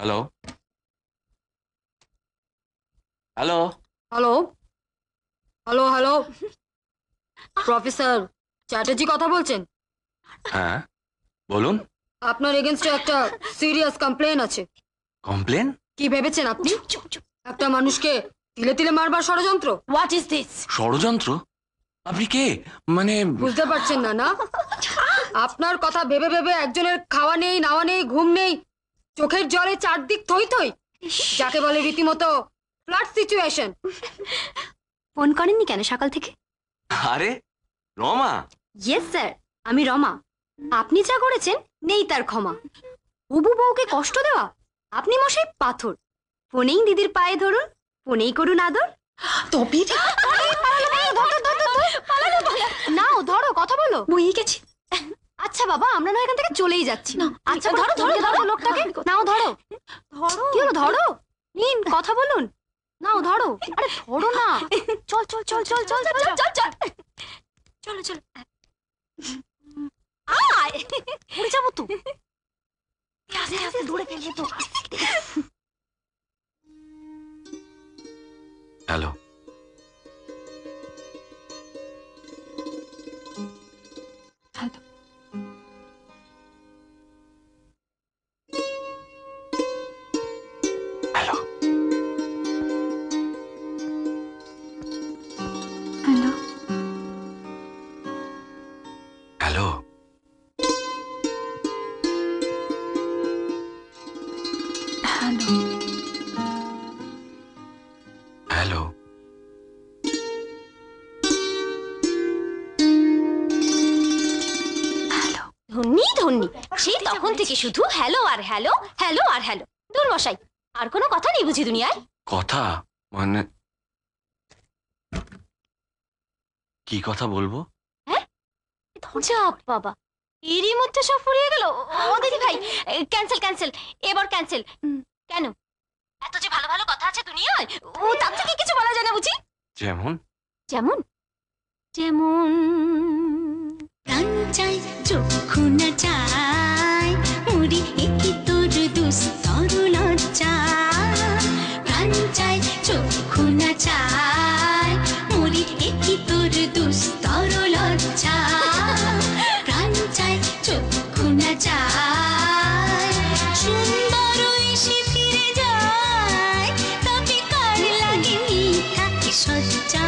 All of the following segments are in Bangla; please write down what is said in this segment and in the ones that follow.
Hello hello hello hello hello professor Chatterjee কথা বলছেন? হ্যাঁ বলুন। আপনার এগেনস্টে একটা সিরিয়াস কমপ্লেন আছে। কমপ্লেন? কি ভেবেছেন আপনি? একটা মানুষকে তিলে তিলে মারবার ষড়যন্ত্র? What is this? ষড়যন্ত্র? আপনি কে? মানে বুঝতে পারছেন না না? আপনার কথা ভেবে ভেবে একজনের খাওয়া নেই, নাওয়া নেই, ঘুম নেই, চোখের জলে চারদিক থই থই, যাকে বলে রীতিমতো ফ্লাড সিচুয়েশন। ফোন করেননি কেন সকাল থেকে? আরে রমা, ইয়েস স্যার, আমি রমা। আপনি যা করেছেন নেই তার ক্ষমা। হবু বউকে কষ্ট দেওয়া আপনি মশাই পাথর। ফোনেই দিদির পায়ে ধরুন, ফোনেই করুন আদর। নাও ধরো, কথা বলো। বইয়ে গেছি। আচ্ছা বাবা, আমরা না এখান থেকে চলেই যাচ্ছি। আচ্ছা ধরো ধরো ধরো লোকটাকে, নাও ধরো। ধরো কি হলো, ধরো। নিন কথা বলুন, নাও ধরো। আরে ধরো না। চল চল চল চল চল চল চল চল চলো চলো। আয় উড়ে যাবো তো। আস্তে আস্তে দৌড়ে ফেলবো তো। Hello hello hello hello hello hello hello. ধন্যি ধন্যি, সেই তখন থেকে শুধু হ্যালো আর হ্যালো, হ্যালো আর হ্যালো। দূর মশাই, আর কোনো কথা নেই বুঝি দুনিয়ায়? কথা মানে কি কথা বলবো? যাক বাবা, এরই মধ্যে সব ফুরিয়ে গেল। ও দিদি ভাই, ক্যান্সেল ক্যান্সেল, এবার ক্যান্সেল। কেন? এত যে ভালো ভালো কথা আছে দুনিয়ায়, ও তার থেকে কিছু বলা যায় না বুঝি? যেমন যেমন যেমন প্রাণ চাই চক্ষু না চাই মুড়ি একই তোর দুস্তর লজ্জা প্রাণ চাই চক্ষু না চাই মুড়ি একই তোর দুস্তর লজ্জা প্রাণ চাই চক্ষু না চাই সুন্দর এসে ফিরে যায় তবে কার লাগে মিথ্যা কি সজ্জা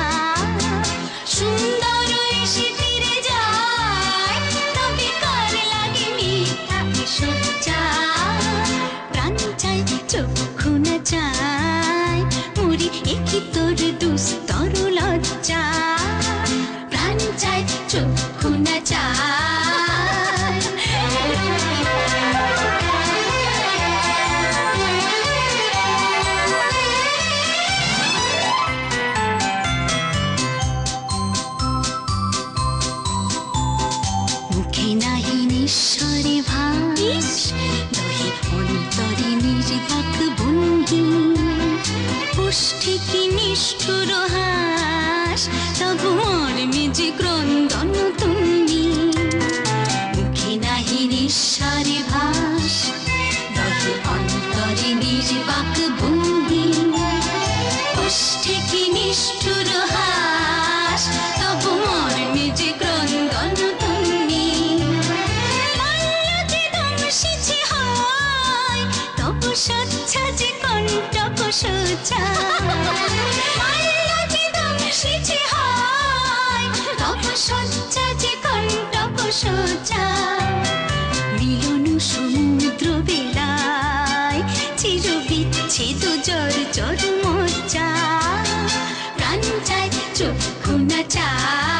সুন্দর এসে ফিরে যায় তবে কার লাগে মিথ্যা কি সজ্জা প্রাণ চাই চক্ষু না চাই মুড়ি একই তোর দুস্তর লজ্জা প্রাণ চাই চক্ষু না মুখে নাহি নিঃস্বরে ভাস দহে অন্তরে নির্বাক বন্দি পুষ্টি কি নিষ্ঠুর হাস তবু মর্মে যে ক্রন্দন তুমি মুখে নাহি নিঃস্বরে ভাস দহে অন্তরে নির্বাক বন্দি পুষ্টি কি নিষ্ঠুর হাস তবু মর্মে যে ক্রন্দন তুমি মাল্যকে দংশিছে হয় তবু সচ্ছা যে কণ্টক সোজা মাল্যকে দংশিছে হয় তবু সচ্ছা যে কণ্টক সোজা মিলন সমুদ্র বেলায় চির বিচ্ছেদ জর জর মজ্জা প্রাণ চাই চক্ষু না চাই